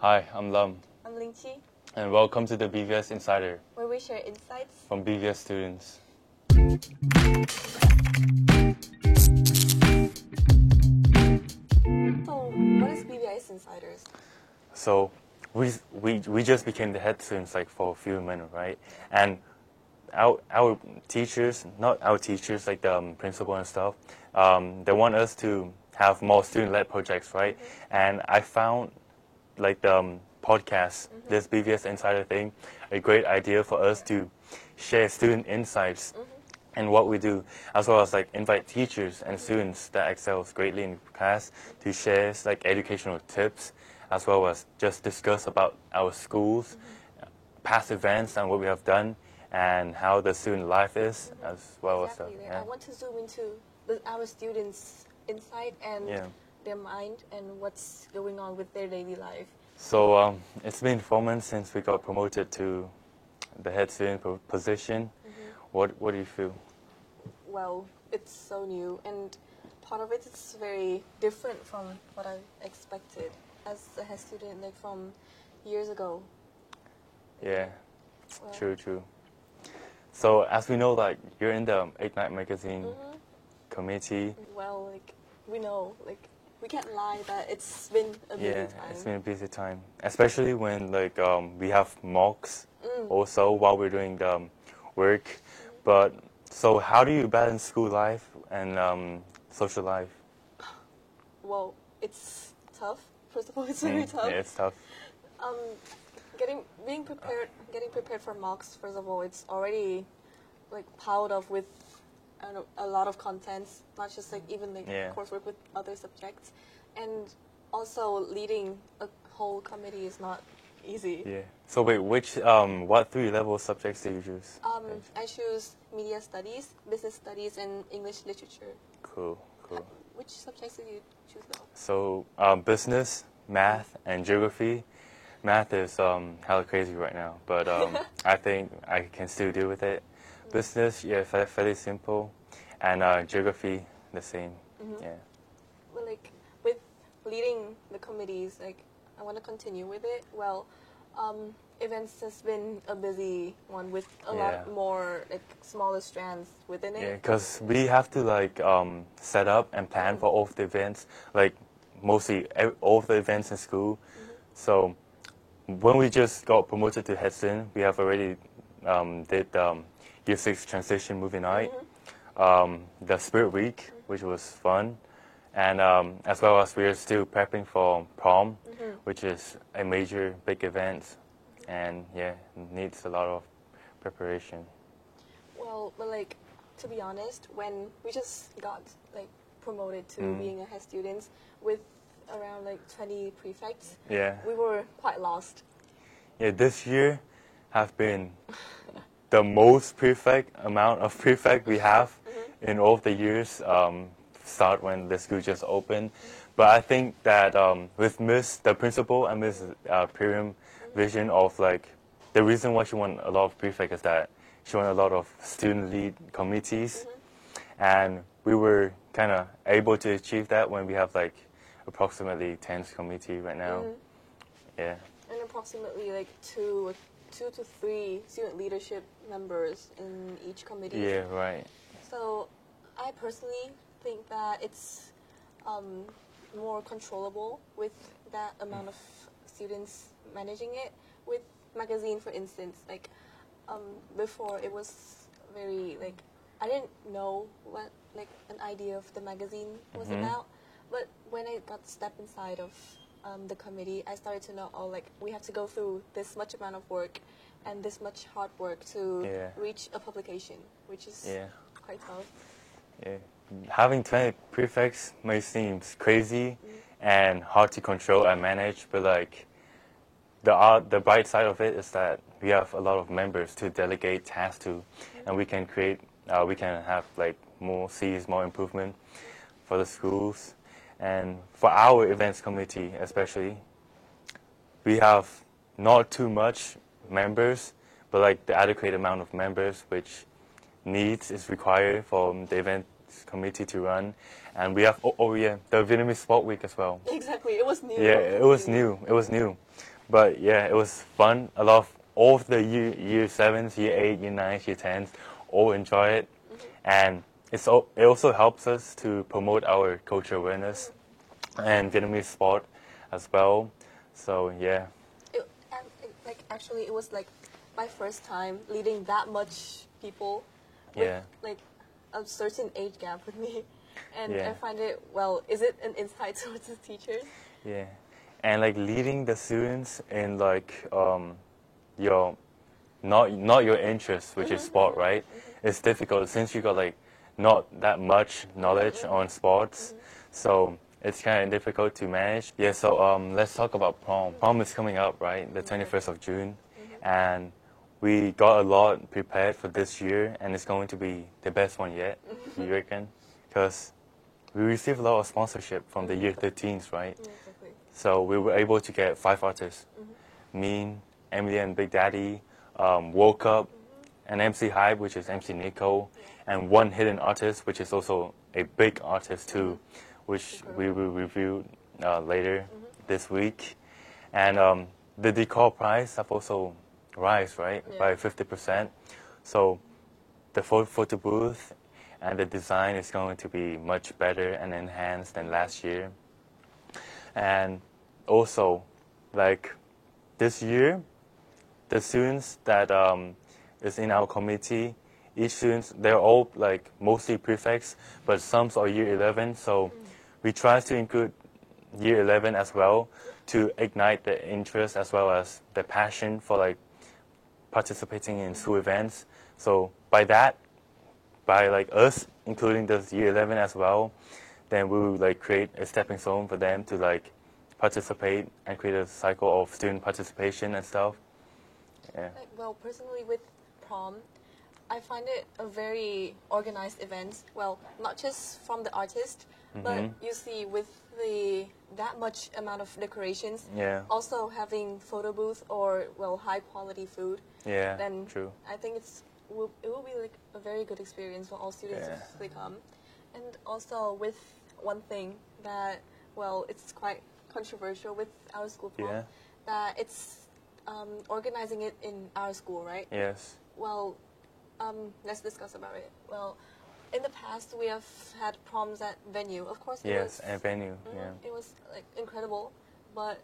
Hi, I'm Lam, I'm Lingqi, and welcome to the BVS Insider where we share insights. from BVS students. So, what is BVS Insiders? So, we just became the head students like for a few minutes, right? And our teachers, not our teachers, like the principal and stuff, they want us to have more student-led projects, right? And I found like the podcast, this BVS Insider thing, a great idea for us to share student insights and what we do, as well as like invite teachers and students that excels greatly in class to share like educational tips, as well as just discuss about our schools, past events and what we have done, and how the student life is, as well as Exactly. yeah. I want to zoom into our students' insight and Yeah. their mind and what's going on with their daily life. So it's been 4 months since we got promoted to the head student position. What do you feel? Well, it's so new, and part of it is very different from what I expected as a head student, like from years ago. Yeah, Well, true. So as we know, like you're in the Ignite magazine committee. Well, like we know, like we can't lie that it's been a busy Yeah, time. it's been a busy time, especially when like we have mocks also while we're doing the work. But so how do you balance school life and social life? Well, it's tough. First of all, it's very tough. Yeah, it's tough. Um, getting prepared for mocks. First of all, it's already like piled up with I don't know, a lot of contents, not just like even like Yeah. coursework with other subjects, and also leading a whole committee is not easy. Yeah. So wait, what 3-level subjects do you choose? I choose media studies, business studies, and English literature. Cool. Which subjects did you choose though? So business, math, and geography. Math is hella crazy right now, but I think I can still deal with it. Business, yeah, fairly simple, and geography, the same. Yeah. Well, like with leading the committees, like I want to continue with it. Well, events has been a busy one with a Yeah. lot more like smaller strands within Yeah, it. because we have to like set up and plan for all of the events, like mostly all of the events in school. So when we just got promoted to head student, we have already did Year 6 transition movie night, the Spirit Week, which was fun, and as well as we are still prepping for prom, which is a major big event, and yeah, needs a lot of preparation. Well, but like to be honest, when we just got like promoted to being a head students with around like 20 prefects, Yeah. we were quite lost. Yeah, this year have been the most prefect amount of prefect we have in all of the years. Start when the school just opened, but I think that with the principal and Miss Piriam vision of like the reason why she want a lot of prefect is that she want a lot of student lead committees, and we were kind of able to achieve that when we have like approximately 10 committee right now. Yeah. And approximately like two to three student leadership members in each committee. Yeah, right. So I personally think that it's more controllable with that amount of students managing it. With magazine, for instance, like before it was very like I didn't know what like an idea of the magazine was about, but when I got to step inside of the committee, I started to know, oh, like we have to go through this much amount of work and this much hard work to Yeah. reach a publication, which is Yeah. quite tough. Yeah. Having 20 prefects may seem crazy and hard to control and manage, but like the bright side of it is that we have a lot of members to delegate tasks to, and we can have like more improvement for the schools, and for our events committee especially, we have not too much members, but like the adequate amount of members which is required for the event committee to run, and we have the Vietnamese Sport Week as well. Exactly, it was new. Yeah, it was new. It was new, but yeah, it was fun. A lot of all of the year 7s, year 8, year 9s, year 10s all enjoy it, and it also helps us to promote our cultural awareness and Vietnamese sport as well. So yeah. Actually, it was like my first time leading that much people with Yeah. like a certain age gap with me, and Yeah. I find it, well, is it an insight towards the teachers? Yeah, and like leading the students in like your not your interest, which is sport, right? It's difficult since you got like not that much knowledge on sports, so it's kind of difficult to manage. Yeah, so let's talk about prom. Prom is coming up, right? The 21st of June, and we got a lot prepared for this year, and it's going to be the best one yet. You reckon? Because we received a lot of sponsorship from the year 13s, right? Yeah, exactly. So we were able to get 5 artists. Me, Emily and Big Daddy, Woke Up, and MC Hype, which is MC Nico, and one hidden artist, which is also a big artist too, which we will review later this week. And the decor price have also rise, right, by 50%. So the photo booth and the design is going to be much better and enhanced than last year. And also, like this year, the students that is in our committee, each students, they're all like mostly prefects, but some are year 11. So we try to include year 11 as well to ignite the interest as well as the passion for like participating in school events. So by that, by like us including this year 11 as well, then we will like create a stepping stone for them to like participate and create a cycle of student participation and stuff. Yeah. Like, well, personally with prom, I find it a very organized event. Well, not just from the artist, but you see with that much amount of decorations, Yeah. also having photo booth or, well, high quality food. Yeah. Then True. I think it will be like a very good experience for all students Yeah. if they come. And also with one thing that, well, it's quite controversial with our school prom, Yeah. that it's organizing it in our school, right? Yes. Well, let's discuss about it. Well, in the past we have had proms at venue. Of course, Yes, and venue. Yeah. it was like incredible, but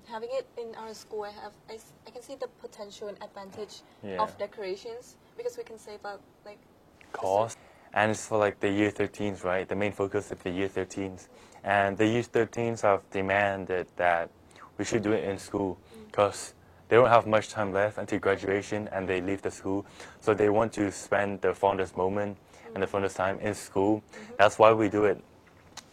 having it in our school, I can see the potential and advantage Yeah. of decorations because we can save up like Cost. And it's for like the year 13s, right? The main focus is the year 13s. And the year 13s have demanded that we should do it in school because they don't have much time left until graduation and they leave the school. So they want to spend the fondest moment and the fondest time in school. That's why we do it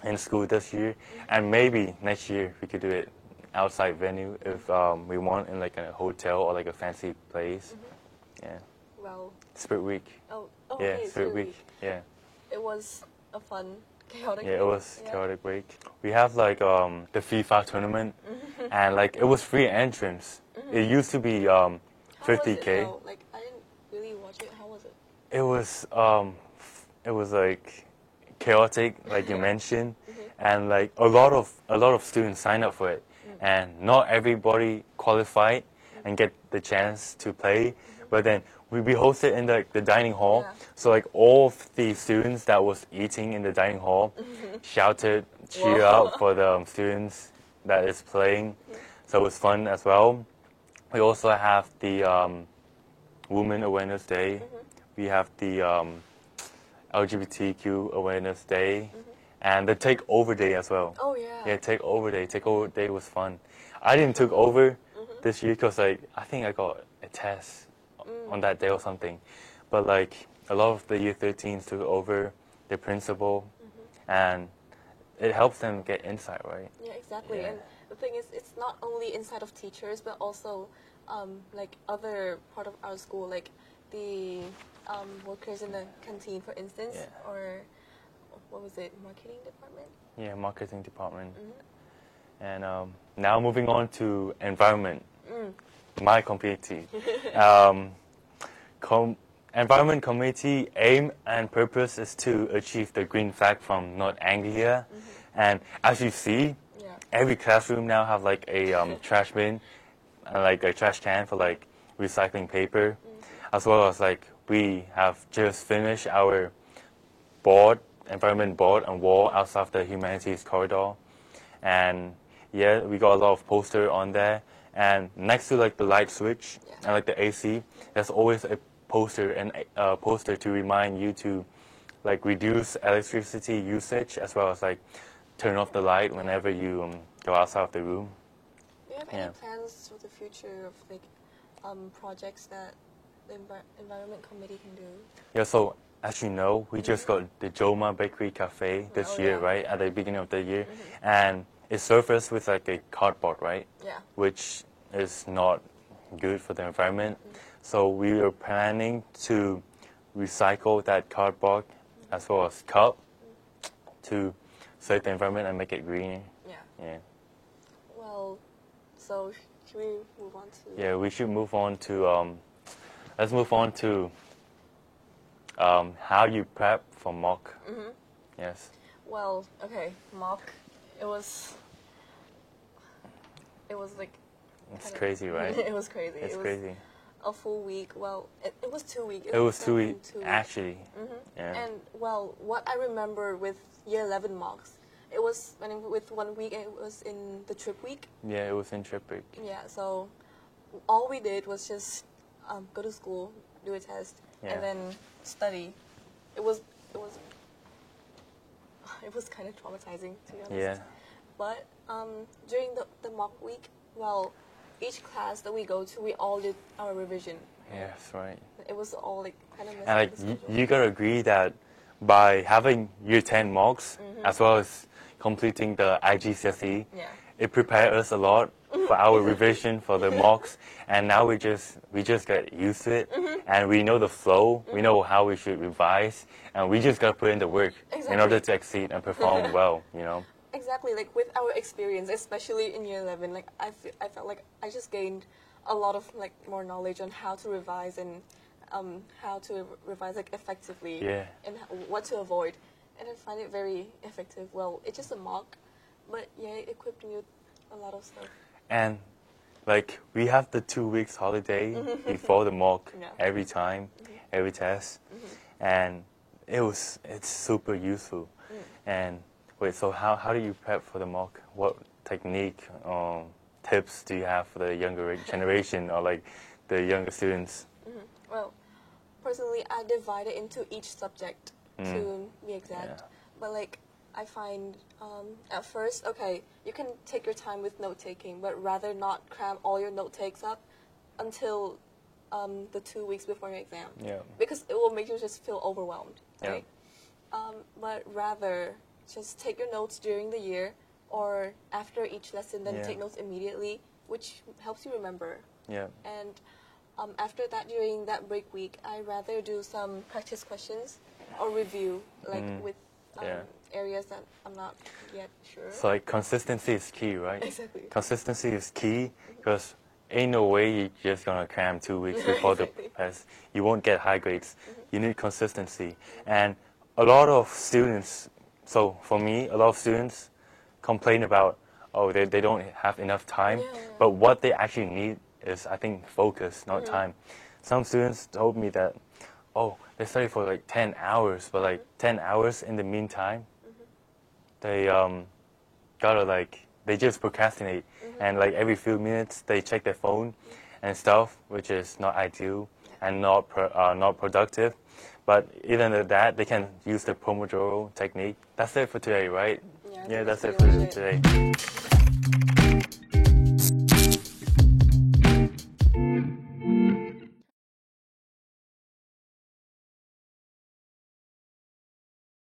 in school this year. And maybe next year we could do it outside venue if we want in like a hotel or like a fancy place. Yeah. Well, Spirit Week. oh, Yeah, okay, Spirit so Week. Yeah. it was a fun, chaotic. Yeah, it week. was Yeah. chaotic week. We have like the FIFA tournament, and like it was free entrance. It used to be How was it 50K. though? Like I didn't really watch it. How was it? It was like chaotic, like you mentioned, and like a lot of students signed up for it, and not everybody qualified and get the chance to play. But then we hosted in the dining hall, Yeah. so like all of the students that was eating in the dining hall shouted, cheer Whoa. out for the students that is playing. So it was fun as well. We also have the Women Awareness Day. We have the LGBTQ Awareness Day, and the Takeover Day as well. Oh yeah. Yeah, Takeover Day. Takeover Day was fun. I didn't take over this year because like I think I got a test on that day or something. But like a lot of the year 13s took over the principal, and it helps them get insight, right? Yeah, exactly. Yeah. And the thing is, it's not only inside of teachers, but also like other part of our school, like the workers in the canteen, for instance, Yeah. or what was it, marketing department? Yeah, marketing department. And now moving on to environment. My community. Environment Committee aim and purpose is to achieve the green flag from North Anglia. And as you see, Yeah. every classroom now have like a trash bin and like a trash can for like recycling paper, as well as like we have just finished our environment board and wall outside of the humanities corridor. And yeah, we got a lot of poster on there. And next to like the light switch and like the AC, there's always a poster and poster to remind you to like reduce electricity usage, as well as like turn off the light whenever you go outside of the room. Do you have any plans for the future of like projects that the environment committee can do? Yeah, so as you know, we just got the Joma Bakery Cafe this year, right, at the beginning of the year. And it serves us with like a cardboard, right? Yeah. Which is not good for the environment. So we are planning to recycle that cardboard as well as cup to save the environment and make it greener. Yeah. Yeah. Well, so should we move on to? Yeah, we should move on to let's move on to how you prep for mock. Yes. Well, okay, mock. It was like. It's crazy, right? It was crazy. It's it was crazy. A full week. Well, it was 2 weeks. It was 2 weeks, 2 weeks. actually. Yeah. And well, what I remember with year 11 mocks, it was with 1 week. It was in the trip week. Yeah, it was in trip week. Yeah. So all we did was just go to school, do a test, and then study. It was kind of traumatizing, to be honest. Yeah. But during the mock week, well, each class that we go to, we all did our revision. Yes, right. It was all like kind of. And like you gotta agree that by having year 10 mocks as well as completing the IGCSE, it prepared us a lot for our revision for the mocks. And now we just get used to it, and we know the flow. We know how we should revise, and we just gotta put in the work in order to exceed and perform well. You know. Exactly, like with our experience, especially in year 11, like I felt like I just gained a lot of like more knowledge on how to revise and how to revise like effectively and what to avoid, and I find it very effective. Well, it's just a mock, but yeah, it equipped me with a lot of stuff. And like we have the 2 weeks holiday before the mock every time, every test, and it's super useful. And wait, so how do you prep for the mock? What technique, tips do you have for the younger generation or like the younger students? Well, personally, I divide it into each subject to be exact. But like, I find at first, okay, you can take your time with note taking, but rather not cram all your note takes up until the 2 weeks before your exam. Yeah. Because it will make you just feel overwhelmed, right? But rather just take your notes during the year or after each lesson, then take notes immediately, which helps you remember. Yeah. And after that, during that break week, I rather do some practice questions or review, like with areas that I'm not yet sure. So like consistency is key, right? Exactly. Consistency is key because ain't no way you're just gonna cram 2 weeks before the test. You won't get high grades. You need consistency. And a lot of students, so for me, a lot of students complain about, they don't have enough time. But what they actually need is, I think, focus, not time. Some students told me that, they study for like 10 hours, but like 10 hours in the meantime, they they just procrastinate. And like every few minutes, they check their phone and stuff, which is not ideal and not productive. But even at that, they can use the Pomodoro technique. That's it for today, right? Yeah, Yeah, that's it for today.